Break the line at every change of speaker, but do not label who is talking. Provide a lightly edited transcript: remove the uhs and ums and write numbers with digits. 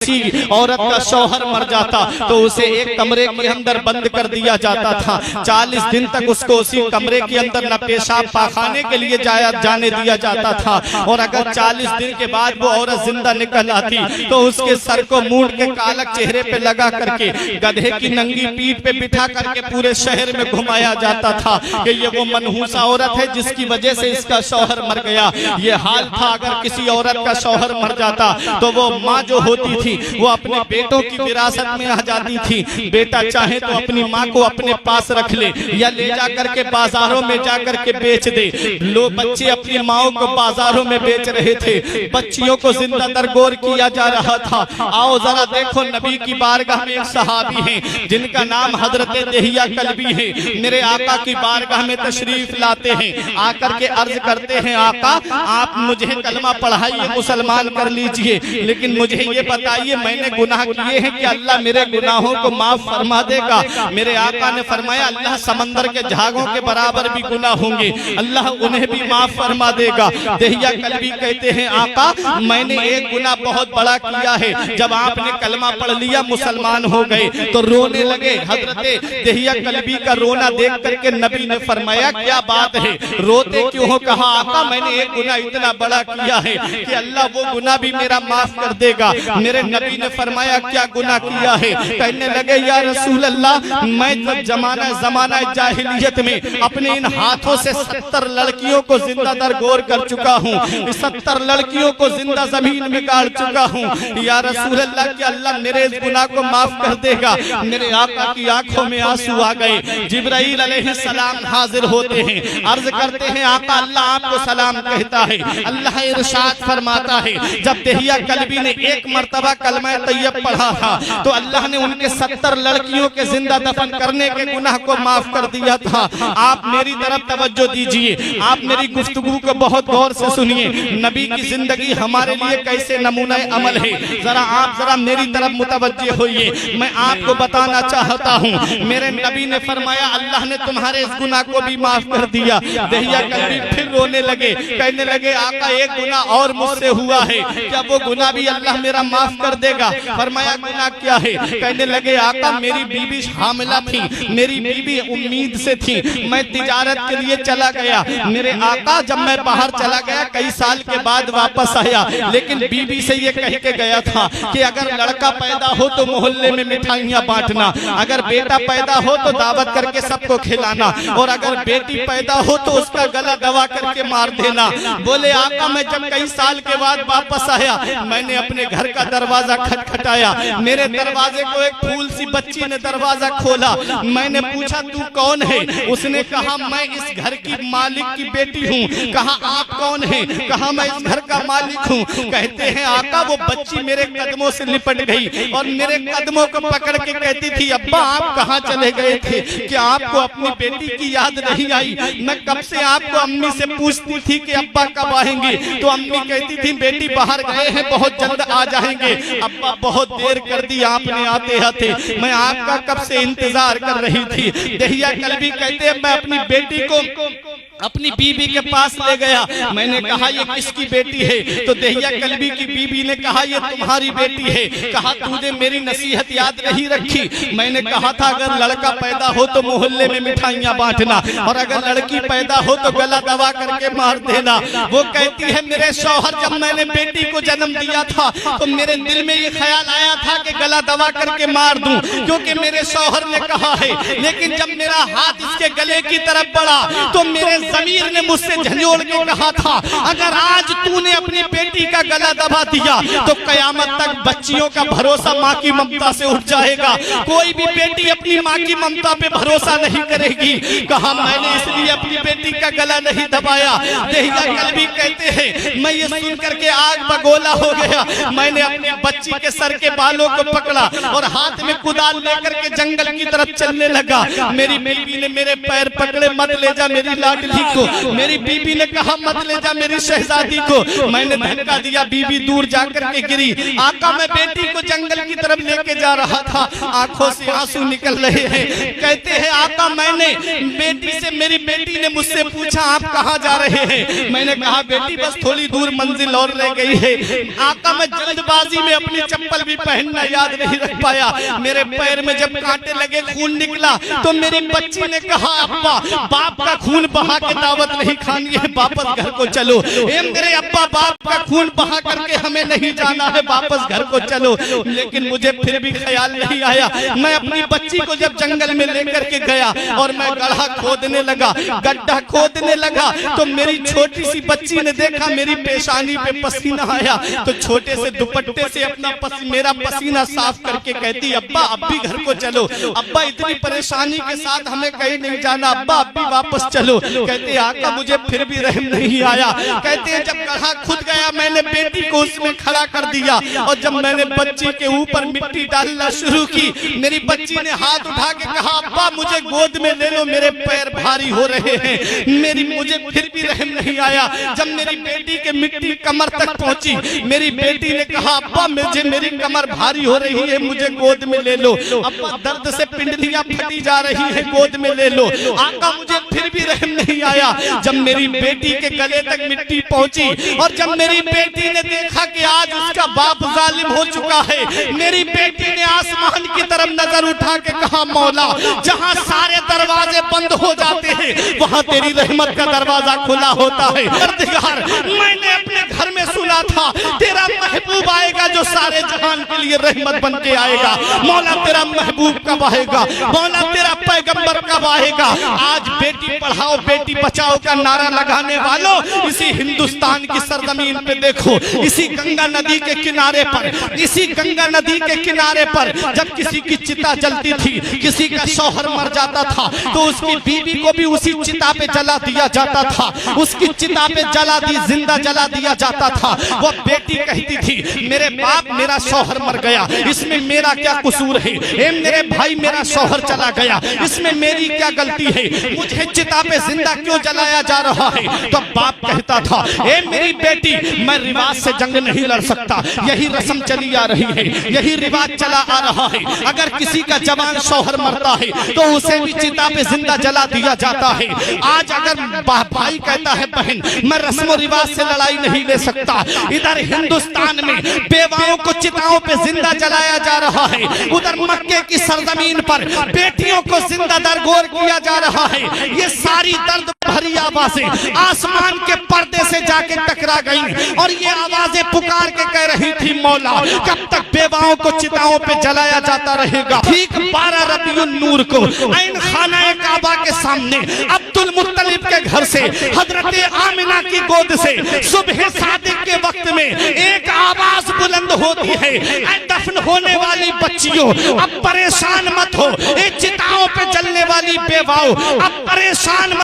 किसी औरत का शौहर मर जाता तो उसे एक कमरे के अंदर बंद कर दिया जाता था। 40 दिन तक उसको उसी कमरे के अंदर न पेशाब पाखाने के लिए जाने दिया जाता था। और अगर 40 दिन के बाद वो औरत जिंदा निकल आती तो उसके सर को मूंड के कालक चेहरे पे लगा करके गधे की नंगी पीठ पे बिठा करके पूरे शहर में घुमाया जाता था कि ये वो मनहूसा औरत है जिसकी वजह से इसका शौहर मर गया। ये हाल था अगर किसी औरत का शौहर मर जाता तो वो माँ जो होती थी वो अपने बेटों की विरासत में आ जाती थी। बेटा चाहे तो अपनी माँ को अपने पास रख ले या ले जा करके बाजारों में जा करके बेच दे। लोग बच्चे अपनी माओ को बाजारों में बेच रहे थे, बच्चियों को जिंदा दरगोर किया जा रहा था। आओ जरा देखो, नबी की बारगाह में एक सहाबी हैं जिनका नाम हजरत दहिया कल्बी है। मेरे आका की बारगाह में तशरीफ लाते हैं, आकर के अर्ज करते हैं, आका आप मुझे कलमा पढ़ाइए, मुसलमान कर लीजिए, लेकिन मुझे ये बताइए मैंने गुनाह किए हैं कि अल्लाह मेरे गुनाहों को माफ फरमा देगा। मेरे आका ने फरमाया अल्लाह समंदर के झागों के बराबर भी गुनाह होंगे, अल्लाह उन्हें भी माफ फरमा देगा। दहिया कल्बी कहते हैं आका मैंने एक गुनाह बहुत बड़ा किया है, जब आपने कलमा पढ़ लिया मुसलमान हो गए तो रोने लगे। हजरत दहिया कल्बी का रोना देख करके नबी ने फरमाया क्या बात है, रोते क्यों हो? कहा आका मैंने एक गुनाह इतना बड़ा किया है कि अल्लाह वो गुनाह भी मेरा माफ कर देगा। मेरे नबी ने फरमाया क्या गुनाह किया है? कहने लगे या रसूल अल्लाह मैं जब जमाना जाहिलियत में अपने इन हाथों से 70 लड़कियों को जिंदा दरगोर कर चुका हूँ, 70 लड़कियों को जिंदा जमीन में गाड़ चुका हूँ। या रसूल अल्लाह क्या अल्लाह मेरे इस गुनाह को माफ कर देगा? मेरे आका की आंखों में आंसू आ गए। जिब्राइल अलैहिस्सलाम हाजिर होते हैं, अर्ज करते हैं आका अल्लाह आपको सलाम कहता है। अल्लाह इरशाद फरमाता है जब दहिया कल्बी ने एक मर्तबा कलमा तैयब पढ़ा था तो अल्लाह ने उनके 70 लड़कियों के जिंदा दफन करने के गुनाह को माफ कर दिया था। आप मेरी तरफ तवज्जो दीजिए, आप मेरी गुफ्तगू को बहुत गौर से सुनिए। नबी की जिंदगी हमारे लिए कैसे नमूना अमल है, जरा मेरी तरफ मुतवज्जे होइए। मैं आपको बताना चाहता हूँ मेरे नबी ने फरमाया अल्लाह ने तुम्हारे इस गुनाह को भी माफ कर दिया। दहिया कल्बी फिर रोने लगे, कहने लगे आका एक गुनाह और मुझसे हुआ है, क्या वो गुनाह भी अल्लाह मेरा माफ कर देगा? फरमाया गुनाह क्या है? कहने लगे आका मेरी बीबी हामिला थी, मेरी बीबी उम्मीद से थी, मैं तिजारत के लिए चला गया। मेरे आका जब मैं बाहर चला गया कई साल के बाद वापस आया, लेकिन बीबी से ये कह के गया था कि अगर लड़का पैदा हो तो मोहल्ले में मिठाइयाँ बांटना, अगर बेटा पैदा हो तो दावत करके सबको खिलाना, और अगर बेटी पैदा हो तो उसका गला दबा करके मार देना। बोले आका मैं जब कई साल के बाद वापस आया मैंने अपने घर का दरवाजा खटखटाया, मेरे दरवाजे को एक फूल सी बच्ची ने दरवाजा खोला। मैंने पूछा तू कौन है? उसने कहा मैं इस घर की मालिक की बेटी हूँ। कहा आप कौन है? कहा मैं इस घर का मालिक हूँ। कहते हैं आका वो बच्ची मेरे कदमों से लिपट गई और मेरे कदमों को पकड़ के कहती थी अब्बा आप कहाँ चले गए थे? क्या आपको अपनी बेटी की याद नहीं आई? मैं कब से आपको अम्मी से पूछती थी कि अब्बा कब आएंगे, तो अम्मी कहती थी बेटी बाहर गए हैं बहुत जल्द आ जाएंगे। अब्बा बहुत देर कर दी आपने आते आते, मैं आपका कब से इंतजार कर रही थी। दहिया कल्बी कहते हैं मैं अपनी बेटी को अपनी बीबी के पास ले गया। मैंने कहा ये किसकी बेटी है? तो दहिया कल्बी की बीबी ने कहा ये तुम्हारी बेटी है। कहा तूने मेरी नसीहत याद नहीं रखी? मैंने कहा था अगर लड़का पैदा हो तो मोहल्ले में मिठाइयाँ बांटना, और अगर लड़की पैदा हो तो गला दबा करके मार देना। वो कहती है मेरे शौहर जब मैंने बेटी को जन्म दिया था तो मेरे दिल में ये ख्याल आया था कि गला दबा करके मार दूं, क्योंकि मेरे शौहर ने कहा है, लेकिन जब मेरा हाथ इसके गले की तरफ बढ़ा तो मेरे ज़मीर ने मुझसे झंझोड़ के कहा था अगर आज तूने अपनी बेटी का गला दबा दिया तो कयामत तक बच्चियों का भरोसा माँ की ममता से उठ जाएगा, कोई भी बेटी अपनी माँ की ममता पे भरोसा नहीं करेगी। कहा मैंने इसलिए अपनी बेटी का गला नहीं दबाया। दहिया कल्बी कहते हैं मैं ये सुन करके आग बगोला हो गया। मैंने अपनी बच्ची के सर के बालों को पकड़ा और हाथ में कुदाल लेकर के जंगल की तरफ चलने लगा। मेरी बीवी ने मेरे पैर पकड़े, मत ले जा मेरी लाडली शहजादी को। मेरी बीबी ने कहा मत ले जा मेरी शहजादी को। मैंने धक्का दिया, बीबी दूर जाकर के गिरी। आका मैं बेटी को जंगल की तरफ लेके जा रहा था, आंखों से आंसू निकल रहे हैं। कहते हैं आका मैंने बेटी से, मेरी बेटी ने मुझसे पूछा आप कहाँ जा रहे हैं? मैंने कहा बेटी बस थोड़ी दूर मंजिल और रह गई है। आका मैं जल्दबाजी में अपनी चप्पल भी पहनना याद नहीं रख पाया। मेरे पैर में जब कांटे लगे, खून निकला, तो मेरी बच्ची ने कहा अब्बा बाप का खून बहा के दावत नहीं खानी है, वापस घर को चलो। मेरे अब्बा बाप का खून बहा करके हमें नहीं जाना है, वापस घर को चलो। लेकिन मुझे फिर भी ख्याल नहीं आया। मैं अपनी बच्ची को जब जंगल में लेकर के गया और मैं गड्ढा खोदने लगा, गड्ढा खोदने लगा, तो मेरी छोटी सी बच्ची ने देखा मेरी पेशानी पे पसीना आया, तो छोटे से दुपट्टे से अपना मेरा पसीना साफ करके कहती अब्बा अब भी घर को चलो। अब्बा इतनी परेशानी के साथ हमें कहीं नहीं जाना, अब्बा अब भी वापस चलो। कहते आका मुझे फिर भी रहम नहीं आया। कहते हैं जब गड्ढा खुद गया मैंने बेटी को उसमें खड़ा कर दिया, और जब मैंने बच्ची के ऊपर मिट्टी डालना शुरू की, मेरी बच्ची ने हाथ उठा के कहा अब्बा मुझे गोद में ले लो, मेरे पैर भारी हो रहे हैं। मुझे फिर भी रहम नहीं आया। जब मेरी बेटी के मिट्टी कमर तक पहुंची, मेरी बेटी ने कहा अब्बा मुझे मेरी कमर भारी हो रही है, मुझे गोद में ले लो। अब्बा दर्द से पिंडलियां फटी जा रही है, गोद में ले लो। आका मुझे फिर भी रहम नहीं आया। जब मेरी बेटी के गले तक मिट्टी पहुंची और जब मेरी बेटी ने देखा कि आज उसका बाप जालिम हो चुका है, मेरी बेटी ने आसमान की तरफ नजर उठा के कहा मौला जहां सारे दरवाजे बंद हो जाते हैं वहां तेरी रहमत का दरवाजा खुला होता है। परवरदिगार मैंने अपने घर में सुना था तेरा महबूब आएगा जो सारे जहान के लिए रहमत बन के आएगा। मौला तेरा महबूब कब आएगा? मौला तेरा पैगंबर कब आएगा? आज बेटी पढ़ाओ बेटी बचाओ का नारा लगाने वालों, इसी हिंदुस्तान की सरजमीन पे देखो, इसी गंगा नदी के किनारे पर, इसी गंगा नदी के किनारे पर जब किसी की चिता जलती थी, किसी का शौहर मर जाता था, तो उसकी बीवी को भी उसी चिता पे जला दिया जाता था, उसकी चिता पे जिंदा जला दिया जाता था। वो बेटी कहती थी मेरे बाप मेरा शौहर मर गया, इसमें मेरा क्या कसूर है? मेरे भाई मेरा शौहर चला गया, इसमें मेरी क्या गलती है? मुझे चिता पे जिंदा क्यों जलाया जा रहा है? तो बाप कहता था मेरी बेटी मैं रिवाज से जंग नहीं लड़ सकता, यही रस्म चली आ रही है, यही रिवाज चला आ रहा है। अगर किसी का जवान शौहर मरता है तो उसे भी चिता पे जिंदा जला दिया जाता है। आज अगर भाई कहता है बहन मैं रस्म रिवाज से लड़ाई नहीं ले सकता, इधर हिंदुस्तान में बेवाओं को चिताओं पे जिंदा जलाया जा रहा है, उधर मक्के की सरजमीन पर बेटियों को जिंदा दरगोर किया जा रहा है। ये सारी दर्द भरी आवाजें आसमान के पर्दे से जाके टकरा गई और ये आवाजें पुकार के कह रही थी मौला कब तक बेवाओं को चिताओं पे जलाया जाता रहेगा। ठीक 12 रबीउन नूर को ऐन खाना काबा के सामने अब्दुल मुत्तलिब के घर से हजरत आमिना की गोद से सुबह सादिक के वक्त में एक आवाज बुलंद होती है, दफन होने वाली बच्चियों अब परेशान मत हो, चिताओं पे जलने वाली बेवाओं अब परेशान